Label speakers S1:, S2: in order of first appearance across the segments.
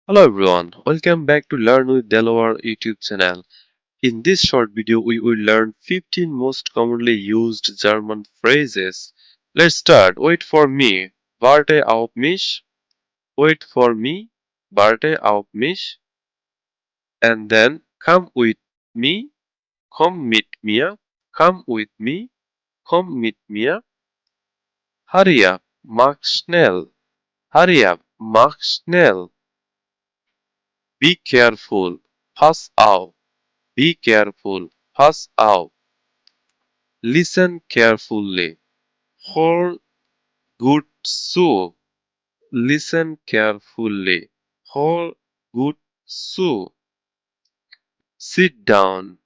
S1: Hello everyone, welcome back to Learn with Delwar YouTube channel. In this short video, we will learn 15 most commonly used German phrases. Let's start. Wait for me. Warte auf mich. Wait for me. Warte auf mich. And then come with me. Komm mit mir. Come with me. Komm mit mir. Hurry up. Mach schnell. Hurry up. Mach schnell. Be careful. Pass auf. Be careful. Pass auf. Listen carefully. Hör gut zu. Listen carefully. Hör gut zu. Sit down.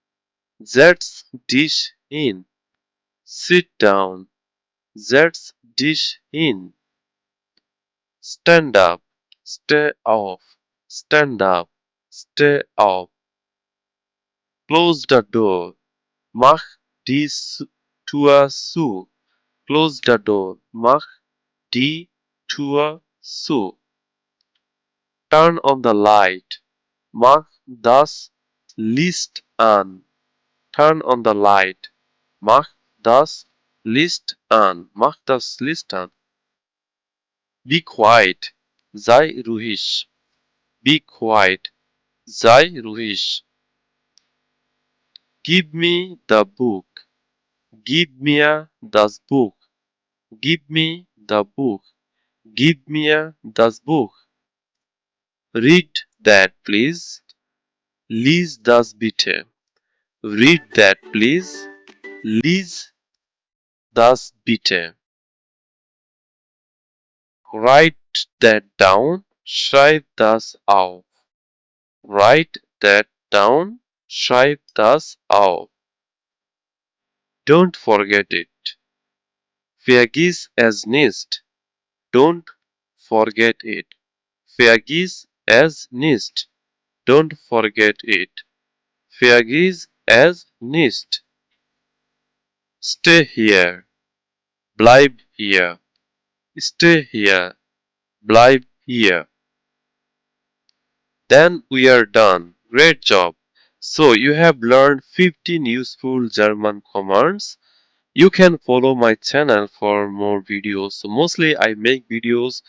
S1: Setz dich hin. Sit down. Setz dich hin. Stand up. Stay off. Stand up. Stay off. Close the door. Mach die Tür zu. Close the door. Mach die Tür zu. Turn on the light. Mach das Licht an. Turn on the light. Mach das Licht an. Mach das Licht an. Be quiet. Sei ruhig. Be quiet. Sei ruhig. Give me the book. Gib mir das Buch. Gib me the book. Gib mir das Buch. Read that please. Lies das bitte. Read that please. Lies das bitte. Write that down. Schreib das auf. Write that down. Schreib das auf. Don't forget it. Vergiss es nicht. Don't forget it. Vergiss es nicht. Don't forget it. Vergiss es nicht. Stay here. Bleib hier. Stay here. Bleib hier. Then we are done. Great job. So you have learned 15 useful German commands. You can follow my channel for more videos. So mostly I make videos